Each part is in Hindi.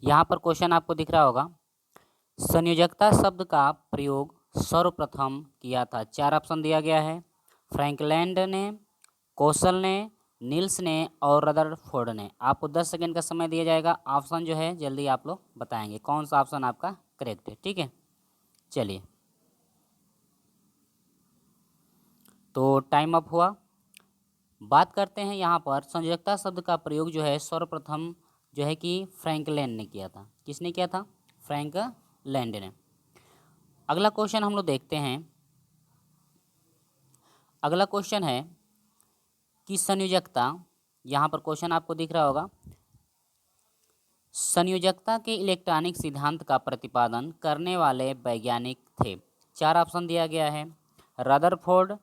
यहाँ पर क्वेश्चन आपको दिख रहा होगा, संयोजकता शब्द का प्रयोग सर्वप्रथम किया था। 4 ऑप्शन दिया गया है, फ्रैंकलैंड ने, कौशल ने, नील्स ने और रदरफोर्ड ने। आपको 10 सेकंड का समय दिया जाएगा। ऑप्शन जो है जल्दी आप लोग बताएंगे कौन सा ऑप्शन आपका करेक्ट है। ठीक है, चलिए तो टाइम अप हुआ। बात करते हैं यहाँ पर संयोजकता शब्द का प्रयोग जो है सर्वप्रथम जो है कि फ्रैंकलैंड ने किया था। किसने किया था? फ्रैंकलैंड ने। अगला क्वेश्चन हम लोग देखते हैं। अगला क्वेश्चन है कि संयोजकता, यहाँ पर क्वेश्चन आपको दिख रहा होगा, संयोजकता के इलेक्ट्रॉनिक सिद्धांत का प्रतिपादन करने वाले वैज्ञानिक थे। 4 ऑप्शन दिया गया है, रदरफोर्ड,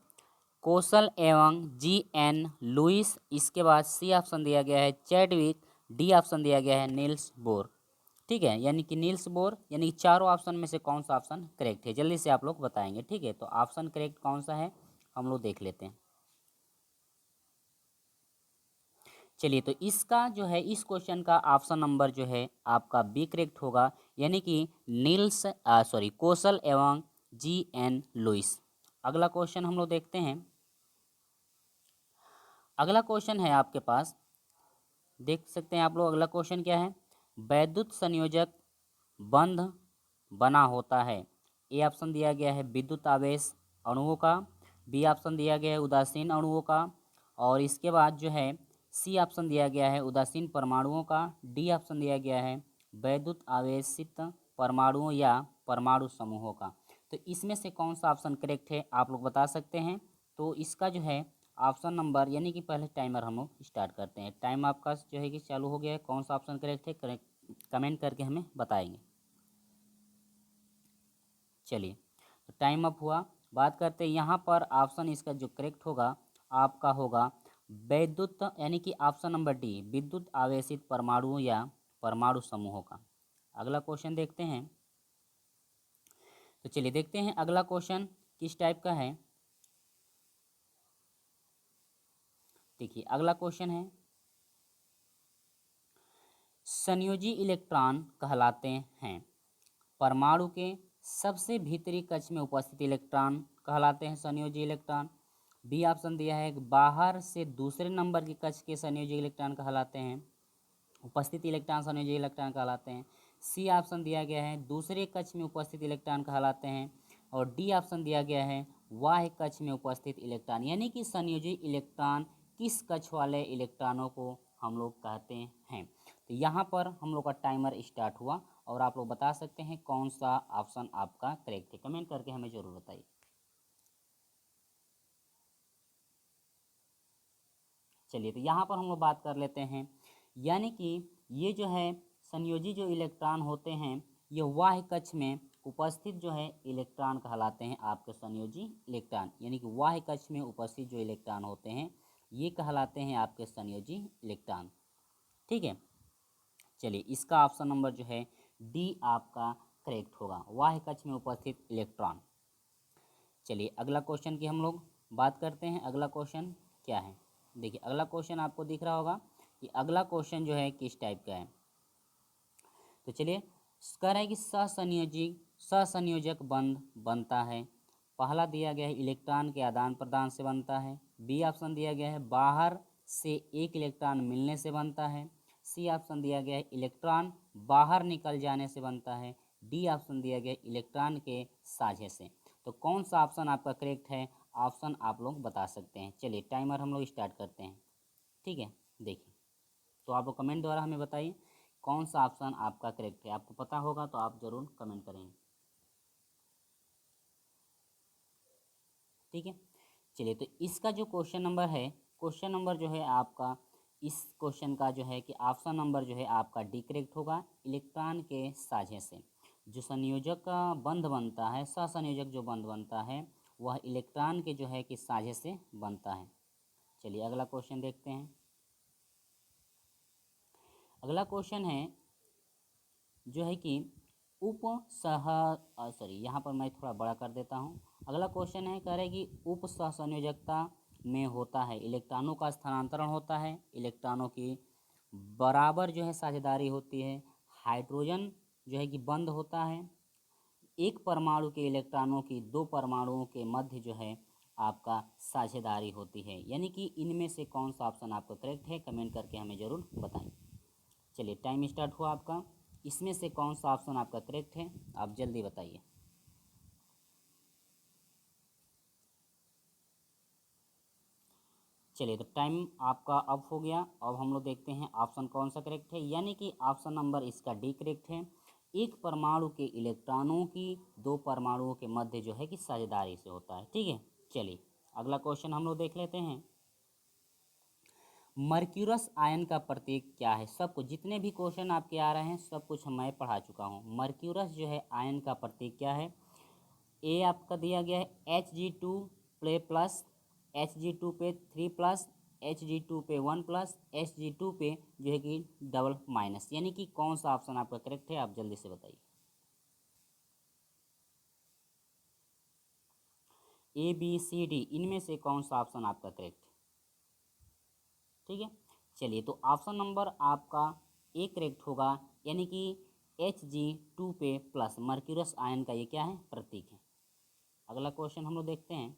कौशल एवं जी.एन. लुईस। इसके बाद सी ऑप्शन दिया गया है चैडविक, डी ऑप्शन दिया गया है नील्स बोर। ठीक है, यानी कि नील्स बोर, यानी कि चारों ऑप्शन में से कौन सा ऑप्शन करेक्ट है, जल्दी से आप लोग बताएंगे। ठीक है, तो ऑप्शन करेक्ट कौन सा है हम लोग देख लेते हैं। चलिए, तो इसका जो है इस क्वेश्चन का ऑप्शन नंबर जो है आपका बी करेक्ट होगा, यानी कि कौशल एवं जी.एन. लुईस। अगला क्वेश्चन हम लोग देखते हैं। अगला क्वेश्चन है आपके पास, देख सकते हैं आप लोग। अगला क्वेश्चन क्या है? वैद्युत संयोजक बंध बना होता है। ए ऑप्शन दिया गया है विद्युत आवेश अणुओं का, बी ऑप्शन दिया गया है उदासीन अणुओं का, और इसके बाद जो है सी ऑप्शन दिया गया है उदासीन परमाणुओं का, डी ऑप्शन दिया गया है वैद्युत आवेशित परमाणुओं या परमाणु समूहों का। तो इसमें से कौन सा ऑप्शन करेक्ट है आप लोग बता सकते हैं। तो इसका जो है ऑप्शन नंबर, यानी कि पहले टाइमर हम लोग स्टार्ट करते हैं। टाइम आपका जो है कि चालू हो गया है। कौन सा ऑप्शन करेक्ट है, कमेंट करके हमें बताएंगे। चलिए, तो टाइम अप हुआ। बात करते हैं यहाँ पर ऑप्शन इसका जो करेक्ट होगा आपका होगा वैद्युत, यानी कि ऑप्शन नंबर डी, विद्युत आवेशित परमाणुओं या परमाणु समूहों का। अगला क्वेश्चन देखते हैं। तो चलिए देखते हैं अगला क्वेश्चन किस टाइप का है। देखिए अगला क्वेश्चन है, संयोजी इलेक्ट्रॉन कहलाते हैं परमाणु के सबसे भीतरी कक्ष में उपस्थित इलेक्ट्रॉन कहलाते हैं संयोजी इलेक्ट्रॉन। बी ऑप्शन दिया है बाहर से दूसरे नंबर के कक्ष के संयोजी इलेक्ट्रॉन कहलाते हैं, उपस्थित इलेक्ट्रॉन संयोजी इलेक्ट्रॉन कहलाते हैं। सी ऑप्शन दिया गया है दूसरे कक्ष में उपस्थित इलेक्ट्रॉन कहलाते हैं, और डी ऑप्शन दिया गया है बाह्य कक्ष में उपस्थित इलेक्ट्रॉन, यानी कि संयोजी इलेक्ट्रॉन किस कक्ष वाले इलेक्ट्रॉनों को हम लोग कहते हैं। तो यहाँ पर हम लोग का टाइमर स्टार्ट हुआ और आप लोग बता सकते हैं कौन सा ऑप्शन आपका करेक्ट है। कमेंट करके हमें जरूर बताइए। चलिए, तो यहाँ पर हम लोग बात कर लेते हैं, यानी कि ये जो है संयोजी जो इलेक्ट्रॉन होते हैं ये बाह्य कक्ष में उपस्थित जो है इलेक्ट्रॉन कहलाते हैं आपके संयोजी इलेक्ट्रॉन, यानी कि बाह्य कक्ष में उपस्थित जो इलेक्ट्रॉन होते हैं ये कहलाते हैं आपके संयोजी इलेक्ट्रॉन। ठीक है, चलिए इसका ऑप्शन नंबर जो है डी आपका करेक्ट होगा, बाह्य कक्ष में उपस्थित इलेक्ट्रॉन। चलिए अगला क्वेश्चन की हम लोग बात करते हैं। अगला क्वेश्चन क्या है? देखिए अगला क्वेश्चन आपको दिख रहा होगा कि अगला क्वेश्चन जो है किस टाइप का है। तो चलिए कह रहा है कि सहसंयोजक बंध बनता है। पहला दिया गया है इलेक्ट्रॉन के आदान प्रदान से बनता है, बी ऑप्शन दिया गया है बाहर से एक इलेक्ट्रॉन मिलने से बनता है, सी ऑप्शन दिया गया है इलेक्ट्रॉन बाहर निकल जाने से बनता है, डी ऑप्शन दिया गया है इलेक्ट्रॉन के साझे से। तो कौन सा ऑप्शन आपका करेक्ट है, ऑप्शन आप लोग बता सकते हैं। चलिए टाइमर हम लोग स्टार्ट करते हैं। ठीक है, देखिए तो आप लोग कमेंट द्वारा हमें बताइए कौन सा ऑप्शन आपका करेक्ट है। आपको पता होगा तो आप ज़रूर कमेंट करेंगे। ठीक है, चलिए तो इसका जो क्वेश्चन नंबर है, क्वेश्चन नंबर जो है आपका इस क्वेश्चन का जो है कि ऑप्शन नंबर जो है आपका डी करेक्ट होगा, इलेक्ट्रॉन के साझे से जो संयोजक का बंध बनता है, सहसंयोजक जो बंध बनता है वह इलेक्ट्रॉन के जो है कि साझे से बनता है। चलिए अगला क्वेश्चन देखते हैं। अगला क्वेश्चन है जो है कि उप सह सॉरी यहाँ पर मैं थोड़ा बड़ा कर देता हूँ। अगला क्वेश्चन है, कह रहे कि उप सहसंयोजकता में होता है इलेक्ट्रॉनों का स्थानांतरण होता है, इलेक्ट्रॉनों की बराबर जो है साझेदारी होती है, हाइड्रोजन जो है कि बंद होता है, एक परमाणु के इलेक्ट्रॉनों की दो परमाणुओं के मध्य जो है आपका साझेदारी होती है। यानी कि इनमें से कौन सा ऑप्शन आपका करेक्ट है, कमेंट करके हमें ज़रूर बताएं। चलिए टाइम स्टार्ट हुआ आपका। इसमें से कौन सा ऑप्शन आपका करेक्ट है, आप जल्दी बताइए। चलिए तो टाइम आपका अप हो गया। अब हम लोग देखते हैं ऑप्शन कौन सा करेक्ट है। यानी कि ऑप्शन नंबर इसका डी करेक्ट है। एक परमाणु के इलेक्ट्रॉनों की दो परमाणुओं के मध्य जो है कि साझेदारी से होता है। ठीक है, चलिए अगला क्वेश्चन हम लोग देख लेते हैं। मर्क्यूरस आयन का प्रतीक क्या है? सब कुछ जितने भी क्वेश्चन आपके आ रहे हैं सब कुछ मैं पढ़ा चुका हूँ। मर्क्यूरस जो है आयन का प्रतीक क्या है? ए आपका दिया गया है Hg2 प्लस, Hg2 पे 3+, Hg2 पे 1+, Hg2 पे जो है कि डबल माइनस। यानी कि कौन सा ऑप्शन आपका करेक्ट है, आप जल्दी से बताइए। ABCD इनमें से कौन सा ऑप्शन आपका करेक्ट है? ठीक है, चलिए तो ऑप्शन नंबर आपका ए करेक्ट होगा। यानी कि Hg2 पे प्लस मर्क्यूरस आयन का ये क्या है, प्रतीक है। अगला क्वेश्चन हम लोग देखते हैं।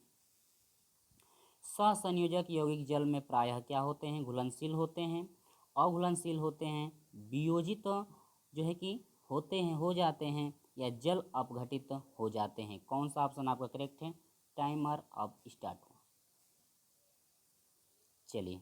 सहसंयोजक यौगिक जल में प्रायः क्या होते हैं? घुलनशील होते हैं, अघुलनशील होते हैं, वियोजित जो है कि होते हैं, हो जाते हैं, या जल अपघटित हो जाते हैं। कौन सा ऑप्शन आपका करेक्ट है? टाइमर अब स्टार्ट हो। चलिए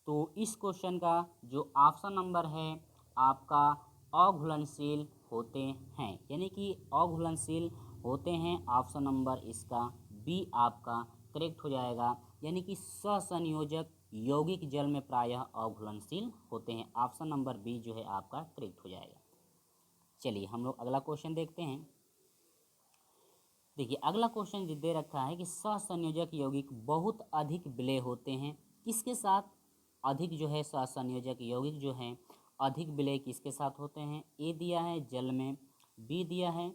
तो इस क्वेश्चन का जो ऑप्शन नंबर है आपका अघुलनशील होते हैं। यानी कि अघुलनशील होते हैं, ऑप्शन नंबर इसका बी आपका करेक्ट हो जाएगा। यानी कि सहसंयोजक यौगिक जल में प्रायः अघुलनशील होते हैं। ऑप्शन नंबर बी जो है आपका करेक्ट हो जाएगा। चलिए हम लोग अगला क्वेश्चन देखते हैं। देखिए अगला क्वेश्चन जो दे रखा है कि सहसंयोजक यौगिक बहुत अधिक विलय होते हैं, किसके साथ? अधिक जो है सहसंयोजक यौगिक जो हैं अधिक विलय किसके साथ होते हैं? ए दिया है जल में, बी दिया है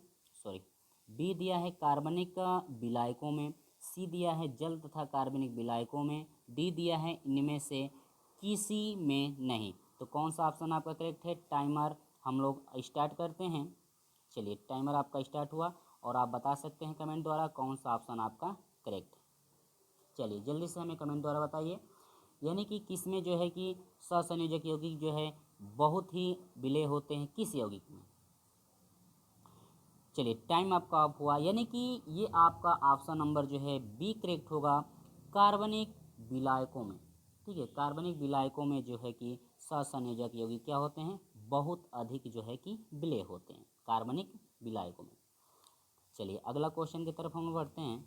बी दिया है कार्बनिक विलायकों में, सी दिया है जल तथा कार्बनिक विलायकों में, डी दिया है इनमें से किसी में नहीं। तो कौन सा ऑप्शन आपका करेक्ट है? टाइमर हम लोग स्टार्ट करते हैं। चलिए टाइमर आपका स्टार्ट हुआ और आप बता सकते हैं कमेंट द्वारा कौन सा ऑप्शन आपका करेक्ट है। चलिए जल्दी से हमें कमेंट द्वारा बताइए। यानी कि किस में जो है कि सहसंयोजक यौगिक जो है बहुत ही विलय होते हैं, किस यौगिक में? चलिए टाइम आपका ऑफ हुआ। यानी कि ये आपका ऑप्शन नंबर जो है बी करेक्ट होगा, कार्बनिक विलायकों में। ठीक है, कार्बनिक विलायकों में जो है कि सहसंयोजक यौगिक क्या होते हैं? बहुत अधिक जो है कि विलय होते हैं कार्बनिक विलायकों में। चलिए अगला क्वेश्चन की तरफ हम बढ़ते हैं।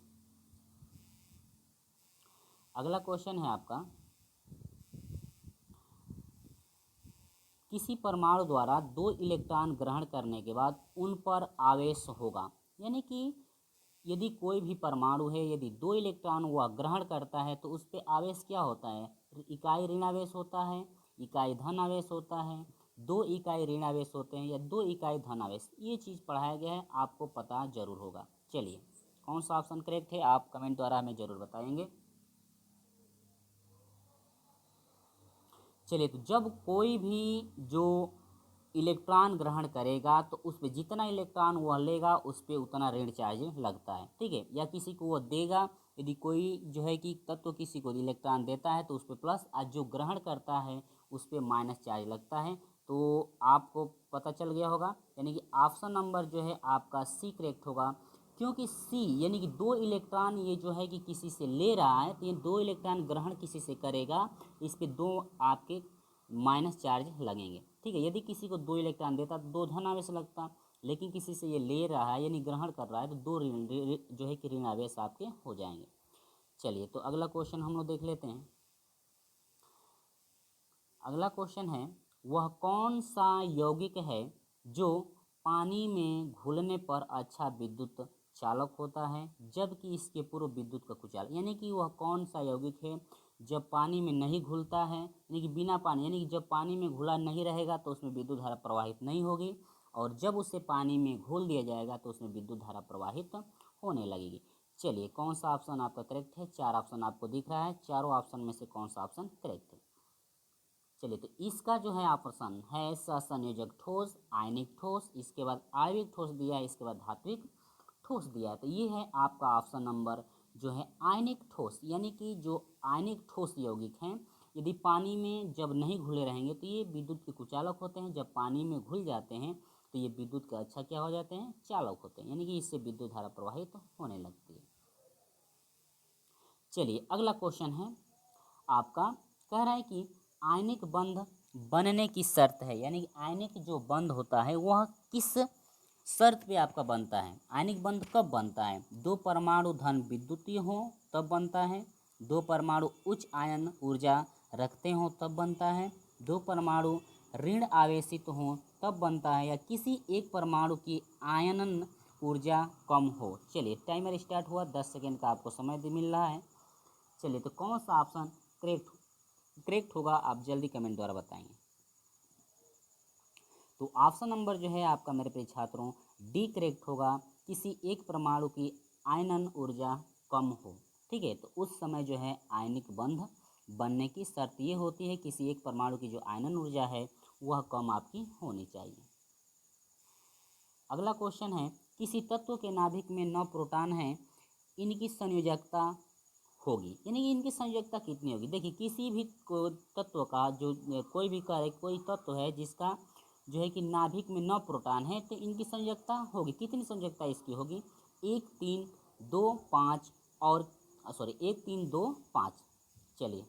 अगला क्वेश्चन है आपका, किसी परमाणु द्वारा दो इलेक्ट्रॉन ग्रहण करने के बाद उन पर आवेश होगा। यानी कि यदि कोई भी परमाणु है, यदि दो इलेक्ट्रॉन वह ग्रहण करता है तो उस पर आवेश क्या होता है? इकाई ऋणावेश होता है, इकाई धन आवेश होता है, दो इकाई ऋणावेश होते हैं, या दो इकाई धन आवेश। ये चीज़ पढ़ाया गया है, आपको पता जरूर होगा। चलिए कौन सा ऑप्शन करेक्ट है, आप कमेंट द्वारा हमें जरूर बताएंगे। चलिए तो जब कोई भी जो इलेक्ट्रॉन ग्रहण करेगा तो उस पर जितना इलेक्ट्रॉन वह लेगा उस पर उतना ऋण चार्ज लगता है। ठीक है, या किसी को वह देगा, यदि कोई जो है कि तत्व किसी को इलेक्ट्रॉन देता है तो उस पर प्लस, और जो ग्रहण करता है उस पर माइनस चार्ज लगता है। तो आपको पता चल गया होगा। यानी कि ऑप्शन नंबर जो है आपका सी करेक्ट होगा, क्योंकि सी यानी कि दो इलेक्ट्रॉन ये जो है कि किसी से ले रहा है, तो ये दो इलेक्ट्रॉन ग्रहण किसी से करेगा, इस पे दो आपके माइनस चार्ज लगेंगे। ठीक है, यदि किसी को दो इलेक्ट्रॉन देता तो दो धन आवेश लगता, लेकिन किसी से ये ले रहा है यानी ग्रहण कर रहा है तो दो जो है कि ऋण आवेश आपके हो जाएंगे। चलिए तो अगला क्वेश्चन हम लोग देख लेते हैं। अगला क्वेश्चन है, वह कौन सा यौगिक है जो पानी में घुलने पर अच्छा विद्युत चालक होता है जबकि इसके पूर्व विद्युत का कुचालक? यानी कि वह कौन सा यौगिक है जब पानी में नहीं घुलता है, यानी कि बिना पानी, यानी कि जब पानी में घुला नहीं रहेगा तो उसमें विद्युत धारा प्रवाहित नहीं होगी, और जब उसे पानी में घोल दिया जाएगा तो उसमें विद्युत धारा प्रवाहित होने लगेगी। चलिए कौन सा ऑप्शन आपका करेक्ट है? चार ऑप्शन आपको दिख रहा है, चारों ऑप्शन में से कौन सा ऑप्शन करेक्ट है? चलिए तो इसका जो है ऑप्शन है सहसंयोजक ठोस, आयनिक ठोस, इसके बाद आणविक ठोस दिया है, इसके बाद धात्विक ठोस दिया है। तो ये है आपका ऑप्शन नंबर जो है आयनिक ठोस, यानी कि जो आयनिक ठोस यौगिक हैं यदि पानी में जब नहीं घुले रहेंगे तो ये विद्युत के कुचालक होते हैं, जब पानी में घुल जाते हैं तो ये विद्युत के अच्छा क्या हो जाते हैं, चालक होते हैं, यानी कि इससे विद्युत धारा प्रवाहित होने लगती है। चलिए अगला क्वेश्चन है आपका, कह रहा है कि आयनिक बंध बनने की शर्त है, यानी कि आयनिक जो बंध होता है वह किस शर्त पे आपका बनता है। आयनिक बंध कब बनता है, दो परमाणु धन विद्युतीय हो तब बनता है, दो परमाणु उच्च आयन ऊर्जा रखते हो तब बनता है, दो परमाणु ऋण आवेशित हो तब बनता है, या किसी एक परमाणु की आयनन ऊर्जा कम हो। चलिए टाइमर स्टार्ट हुआ, 10 सेकेंड का आपको समय मिल रहा है। चलिए तो कौन सा ऑप्शन करेक्ट होगा, आप जल्दी कमेंट द्वारा बताएंगे। तो ऑप्शन नंबर जो है आपका मेरे प्रिय छात्रों डी करेक्ट होगा, किसी एक परमाणु की आयनन ऊर्जा कम हो। ठीक है, तो उस समय जो है आयनिक बंध बनने की शर्त ये होती है किसी एक परमाणु की जो आयनन ऊर्जा है वह कम आपकी होनी चाहिए। अगला क्वेश्चन है, किसी तत्व के नाभिक में 9 प्रोटॉन हैं, इनकी संयोजकता होगी, यानी कि इनकी संयोजकता कितनी होगी। देखिए किसी भी तत्व का जो कोई भी कार्य, कोई तत्व है जिसका जो है कि नाभिक में 9 प्रोटॉन है तो इनकी संयोजकता होगी। कितनी संयोजकता इसकी होगी, 1 3 2 5 और 1 3 2 5। चलिए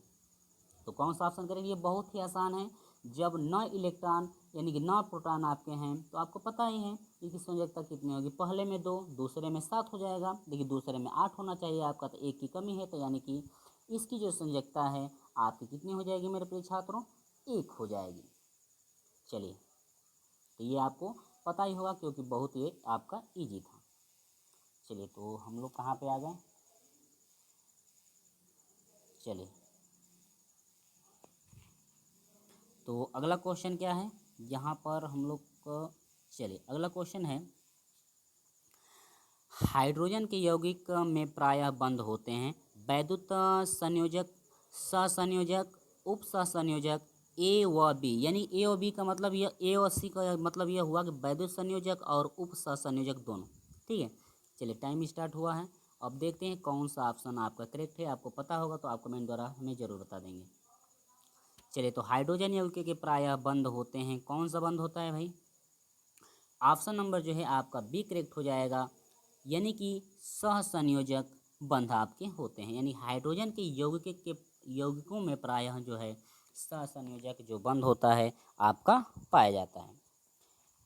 तो कौन सा ऑप्शन करेंगे, ये बहुत ही आसान है। जब 9 इलेक्ट्रॉन यानी कि 9 प्रोटॉन आपके हैं तो आपको पता ही है इसकी संयोजकता कितनी होगी, पहले में 2, दूसरे में 7 हो जाएगा, देखिए दूसरे में 8 होना चाहिए आपका, तो 1 की कमी है, तो यानी कि इसकी जो संयोजकता है आपकी कितनी हो जाएगी मेरे प्रिय छात्रों, 1 हो जाएगी। चलिए तो ये आपको पता ही होगा क्योंकि बहुत ये आपका ईजी था। चलिए तो हम लोग कहाँ पे आ गए, चलिए तो अगला क्वेश्चन क्या है यहाँ पर हम लोग को। चलिए अगला क्वेश्चन है, हाइड्रोजन के यौगिक में प्रायः बंध होते हैं वैद्युत संयोजक, सहसंयोजक, उप सहसंयोजक, ए व बी, यानी ए और बी का मतलब यह, ए और सी का मतलब यह हुआ कि वैद्युत संयोजक और उप सहसंयोजक दोनों। ठीक है, चलिए टाइम स्टार्ट हुआ है, अब देखते हैं कौन सा ऑप्शन आपका करेक्ट है। आपको पता होगा तो आप कमेंट द्वारा हमें ज़रूर बता देंगे। चलिए तो हाइड्रोजन यौगिक के प्रायः बंध होते हैं, कौन सा बंध होता है भाई, ऑप्शन नंबर जो है आपका बी करेक्ट हो जाएगा, यानी कि सहसंयोजक बंध आपके होते हैं, यानी हाइड्रोजन के यौगिकों में प्रायः जो है सहसंयोजक जो बंध होता है आपका पाया जाता है।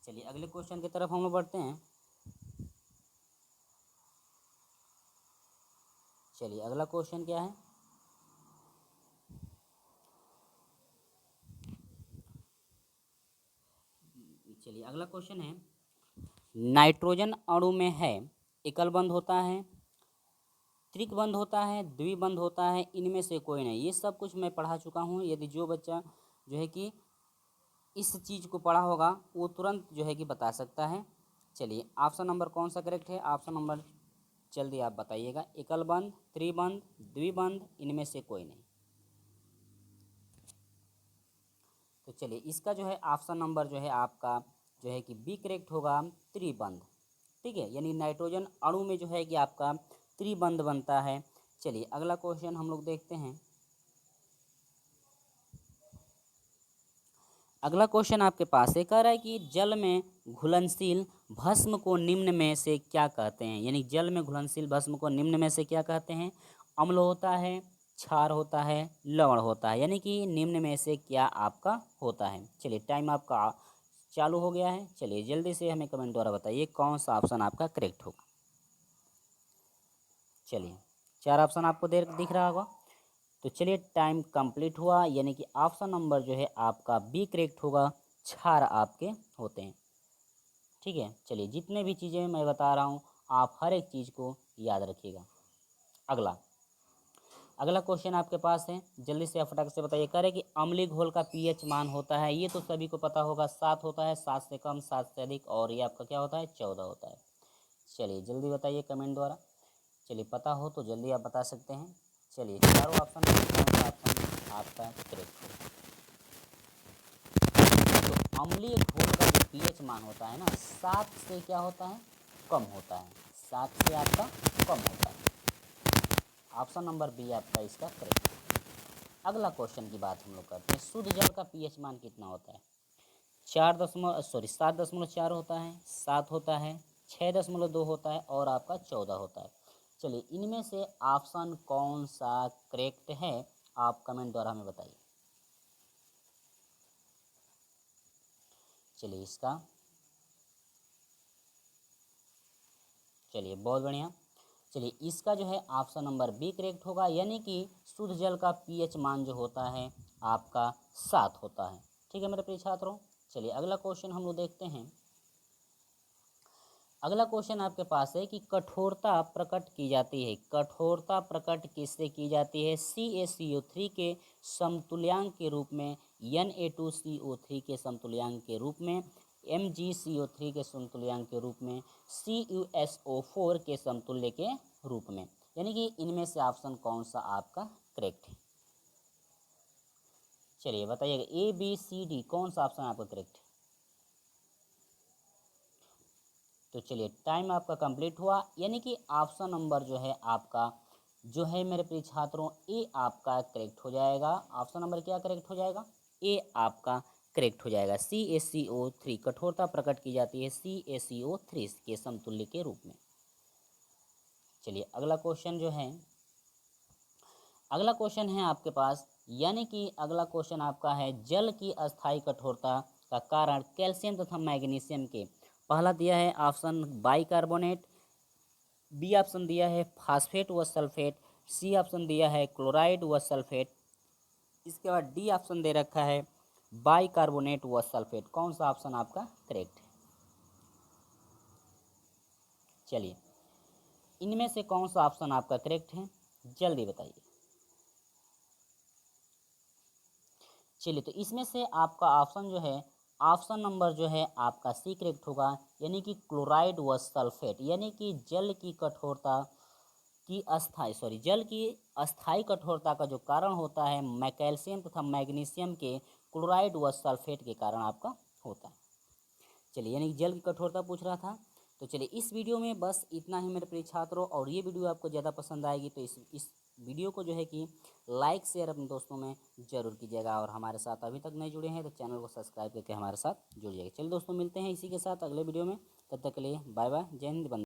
चलिए अगले क्वेश्चन की तरफ हम लोग बढ़ते हैं। चलिए अगला क्वेश्चन क्या है, चलिए अगला क्वेश्चन है, नाइट्रोजन अणु में है एकल बंध होता है, त्रिकबंध होता है, द्विबंध होता है, इनमें से कोई नहीं। ये सब कुछ मैं पढ़ा चुका हूँ, यदि जो बच्चा जो है कि इस चीज़ को पढ़ा होगा वो तुरंत जो है कि बता सकता है। चलिए ऑप्शन नंबर कौन सा करेक्ट है, ऑप्शन नंबर जल्दी आप बताइएगा, एकल बंध, त्रिबंध, द्विबंध, इनमें से कोई नहीं। तो चलिए इसका जो है ऑप्शन नंबर जो है आपका जो है कि बी करेक्ट होगा, त्रिबंध। ठीक है, यानी नाइट्रोजन अणु में जो है कि आपका त्रिबंध बनता है। चलिए अगला क्वेश्चन हम लोग देखते हैं। अगला क्वेश्चन आपके पास है, कह रहा है कि जल में घुलनशील भस्म को निम्न में से क्या कहते हैं, यानी जल में घुलनशील भस्म को निम्न में से क्या कहते हैं, अम्ल होता है, क्षार होता है, लवण होता है, यानी कि निम्न में से क्या आपका होता है। चलिए टाइम आपका चालू हो गया है, चलिए जल्दी से हमें कमेंट द्वारा बताइए कौन सा ऑप्शन आपका करेक्ट होगा। चलिए 4 ऑप्शन आपको दिख रहा होगा, तो चलिए टाइम कंप्लीट हुआ, यानी कि ऑप्शन नंबर जो है आपका बी करेक्ट होगा, क्षार आपके होते हैं। ठीक है, चलिए जितने भी चीज़ें मैं बता रहा हूँ आप हर एक चीज़ को याद रखिएगा। अगला क्वेश्चन आपके पास है, जल्दी से आप फटाक से बताइए। कह रहे कि अम्लीय घोल का पीएच मान होता है, ये तो सभी को पता होगा, 7 होता है, 7 से कम, 7 से अधिक, और ये आपका क्या होता है, 14 होता है। चलिए जल्दी बताइए कमेंट द्वारा, चलिए पता हो तो जल्दी आप बता सकते हैं। चलिए चारों ऑप्शन में कौन सा ऑप्शन आपका करेक्ट है। अम्लीय घोल का जो पीएच मान होता है ना 7 से क्या होता है, कम होता है, 7 से आपका कम होता है। ऑप्शन नंबर बी आपका इसका करेक्ट है। अगला क्वेश्चन की बात हम लोग करते हैं, शुद्ध जल का पीएच मान कितना होता है? 7.4 होता है, 7 होता है, 6.2 होता है और आपका 14 होता है। चलिए इनमें से ऑप्शन कौन सा करेक्ट है, आप कमेंट द्वारा हमें बताइए। चलिए चलिए बहुत बढ़िया। चलिए इसका जो है ऑप्शन नंबर बी करेक्ट होगा, यानी कि शुद्ध जल का पीएच मान जो होता है आपका 7 होता है। ठीक है मेरे प्रिय छात्रों, चलिए अगला क्वेश्चन हम लोग देखते हैं। अगला क्वेश्चन आपके पास है कि कठोरता प्रकट की जाती है, कठोरता प्रकट किससे की जाती है? CaCO3 के समतुल्यांक के रूप में, Na2CO3 के समतुल्यांक के रूप में, MgCO3 के समतुल्यांक के रूप में, CuSO4 के समतुल्य के रूप में। यानी कि इनमें से ऑप्शन कौन सा आपका करेक्ट है? चलिए बताइएगा, ABCD कौन सा ऑप्शन आपका करेक्ट है? तो चलिए टाइम आपका कंप्लीट हुआ, यानी कि ऑप्शन नंबर जो है आपका जो है मेरे प्रिय छात्रों ए आपका करेक्ट हो जाएगा। ऑप्शन नंबर क्या करेक्ट हो जाएगा? ए आपका करेक्ट हो जाएगा। CaCO3 कठोरता प्रकट की जाती है CaCO3 के समतुल्य के रूप में। चलिए अगला क्वेश्चन जो है, अगला क्वेश्चन है आपके पास, यानी कि अगला क्वेश्चन आपका है जल की अस्थायी कठोरता का कारण कैल्शियम तथा मैग्नीशियम के। पहला दिया है ऑप्शन बाइकार्बोनेट, बी ऑप्शन दिया है फास्फेट व सल्फेट, सी ऑप्शन दिया है क्लोराइड व सल्फेट, इसके बाद डी ऑप्शन दे रखा है बाइकार्बोनेट व सल्फेट। कौन सा ऑप्शन आपका करेक्ट है? चलिए इनमें से कौन सा ऑप्शन आपका करेक्ट है, जल्दी बताइए। चलिए तो इसमें से आपका ऑप्शन जो है, ऑप्शन नंबर जो है आपका सी करेक्ट होगा, यानी कि क्लोराइड व सल्फेट। यानी कि जल की कठोरता की जल की अस्थायी कठोरता का जो कारण होता है कैल्शियम तथा मैग्नीशियम के क्लोराइड व सल्फेट के कारण आपका होता है। चलिए यानी कि जल की कठोरता पूछ रहा था। तो चलिए इस वीडियो में बस इतना ही मेरे प्रिय छात्रों, और ये वीडियो आपको ज़्यादा पसंद आएगी तो इस वीडियो को जो है कि लाइक शेयर अपने दोस्तों में ज़रूर कीजिएगा, और हमारे साथ अभी तक नहीं जुड़े हैं तो चैनल को सब्सक्राइब करके हमारे साथ जुड़ जाइए। चलिए दोस्तों मिलते हैं इसी के साथ अगले वीडियो में, तब तक के लिए बाय बाय, जय हिंद, वंदे।